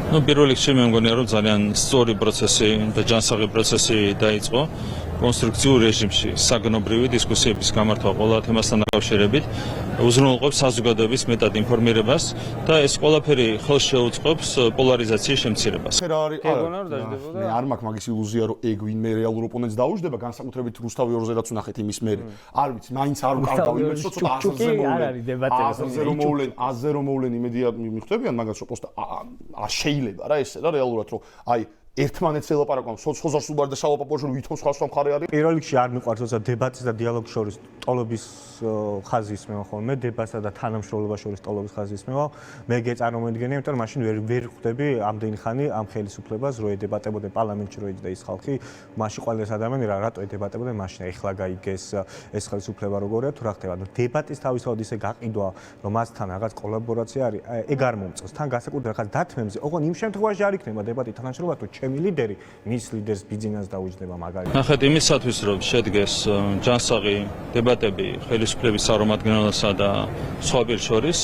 Ну, პირველ რიგში მე მგონია, რომ ძალიან სწორი პროცესი და ჯანსაღი პროცესი დაიწყო კონსტრუქციულ რეჟიმში, საგნობრივი დისკუსიების გამართვა ყველა თემასთან დაკავშირებით, უზრუნველყოფს საზოგადოების მეტად ინფორმირებას და ეს ყველაფერი ხელს შეუწყობს პოლარიზაციის შემცირებას. მე არ მაქვს მაგის ილუზია, რომ ეგ ვინმე რეალურ ოპონენტს დაუჯდება, განსაკუთრებით რუსთავი ორზედაც ვნახეთ იმის მერე. არ ვიცი, მაინც არ უკარგავ იმედს, რომ ცოტა აზზე რომ მოვლენ იმედია მიხვდებიან მაგას, რომ პოსტა არ შეიძლება რა ესე რა რეალურად რომ აი ერთმანეთს ელაპარაკონ სოციალურ სუბარ და სალაპარაკო ვითომ სხვა მხარე არის. პირველ რიგში არ მიყვარს როცა დებატის და დიალოგის შორის ტოლობის ხაზი ისმევა ხოლმე დებატსა და თანამშრომლობას შორის ტოლობის ხაზი ისმევა. მე გეწარმოედგენია, იმიტომ რომ მაშინ ვერ ხვდები ამდენი ხანი ამ ხელისუფლებას, რო ედებატებოდნენ პარლამენტში, რო ეძდა ის ხალხი, მაშინ ყველა ადამიანი რატო ედებატებოდნენ მაშინ ეხლა გაიგეს ეს ხელისუფლება როგორია თუ რა ხდება. დებატის თავისთავად ისე გაყიდვა, რომ მასთან რაღაც კოლაბორაცია არის, ეგ არ მომწონს. თან განსაკუთრებით რაღაც დათმებზე, ოღონდ იმ შემთხვევაში არ იქნება დებატი თანამშრომლობა თუ ჩემი ლიდერი მის ლიდერს ბიძინას დაუჯდება მაგალითად. ნახეთ იმისათვის რომ შედგეს ჯანსაღი დებატები ხელისუფლების წარმომადგენელსა და სხვა პირ შორის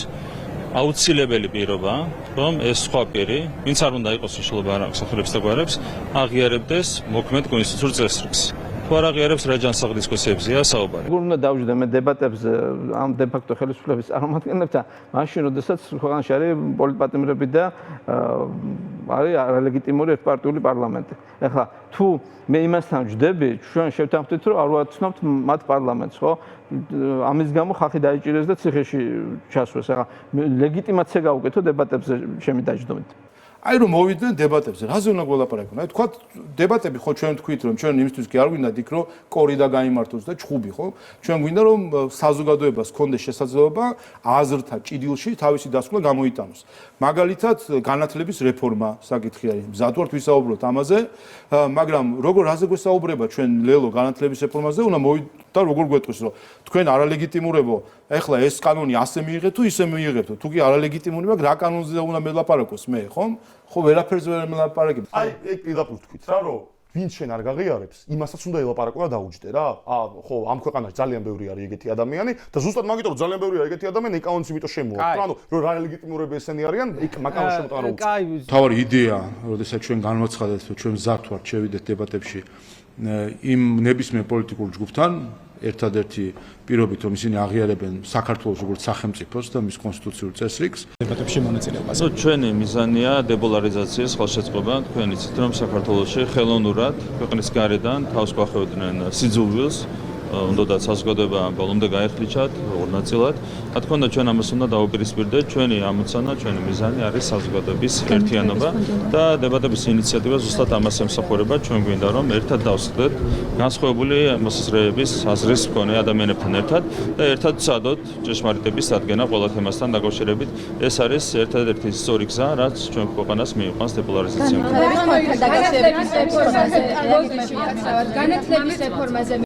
აუცილებელი პირობა, რომ ეს სხვა პირი, ვინც არ უნდა იყოს უშუალოდ სახელმწიფოს და გვარებს, აღიარებდეს მოქმედ კონსტიტუციურ წესრიგს. თუ არ აღიარებს რა ჯანსაღ დისკუსიებზეა საუბარი. როგორ უნდა დავუჯდე მე დებატებზე ამ დე-ფაქტო ხელისუფლების წარმომადგენლებთან, მაშინ როდესაც ქვეყანაში არის პოლიტპატიმრები და არის არალეგიტიმური ერთპარტიული პარლამენტი. ეხლა თუ მე იმასთან ვჯდები, ჩვენ შევთანხმდით, რომ არ ვაცნობთ მათ პარლამენტს, ხო? ამის გამო ხალხი დაიჭირეს და ციხეში ჩასვეს. ეხლა ლეგიტიმაცია გავუკეთო დებატებზე ჩემი დაჯდომით. აი რომ მოვიდნენ დებატებზე, რაზე უნდა გველაპარაკონ? აი თქვა დებატები ხო ჩვენ თქვით რომ ჩვენ იმისთვის კი არ გვინდათ იქ რომ კორიდა გაიმართოს და ჩხუბი ხო? ჩვენ გვინდა რომ საზოგადოებას ჰქონდეს შესაძლებლობა აზრთა ჭიდილში თავისი დასკვნა გამოიტანოს. მაგალითად განათლების რეფორმა საკითხი არის. მზად ვართ ვისაუბროთ ამაზე, მაგრამ როგორ რაზე გვესაუბრება ჩვენ ლელო განათლების რეფორმაზე უნდა მოვიდა როგორ გვეტყვის რომ თქვენ არალეგიტიმურებო, ეხლა ეს კანონი ასე მიიღეთ თუ ისე მიიღებთ. თუ კი არალეგიტიმური მაგ რა კანონზე უნდა მელაპარაკოს მე, ხო? ხო ვერაფერზე ვერ მელაპარაკებ. აი ეგ პირდაპირ თქვით რა რომ ვინც შენ არ გაღიარებს, იმასაც უნდა ელაპარაკო და დაუჯდე რა. ხო ამ ქვეყანაში ძალიან ბევრი არის ეგეთი ადამიანი და ზუსტად მაგიტომ რომ ძალიან ბევრი არის ეგეთი ადამიანი, ეკაუნტს იმიტომ შემოაქვს. ანუ რომ რა ლეგიტიმურები ესენი არიან, იქ მაკანონს შემოტანა რა უწევს. თავარი იდეა, როდესაც ჩვენ განვაცხადეთ, რომ ჩვენ მზართ ვართ შევიდეთ დებატებში იმ ნებისმიერ პოლიტიკურ ჯგუფთან ერთადერთი პირობით რომ ისინი აღიარებენ საქართველოს როგორც სახელმწიფოს და მის კონსტიტუციურ წესრიგს დებატებში მონაწილეობას. ჩვენი მიზანია დეპოლარიზაციის ხელშეწყობა. თქვენ იცით რომ საქართველოში ხელოვნურად ქვეყნის გარედან თავს გვახევდნენ სიძულვილს, უნდათ საზოგადოება ბოლომდე გაეხლიჩათ ორ ნაწილად. რა თქმა უნდა ჩვენ ამას უნდა დავუპირისპირდეთ. ჩვენი ამოცანა, ჩვენი მიზანი არის საზოგადოების ერთიანობა და დებატების ინიციატივა ზუსტად ამას ემსახურება. ჩვენ გვინდა რომ ერთად დავსხდეთ განსხვავებული მოსაზრებების აზრის მქონე ადამიანებთან ერთად და ერთად ვცადოთ ჭეშმარიტების დადგენა ყველა თემასთან დაკავშირებით. ეს არის ერთადერთი სწორი გზა, რაც ჩვენ ქვეყანას მიიყვანს დეპოლარიზაციამ. განათლების რეფორმაზე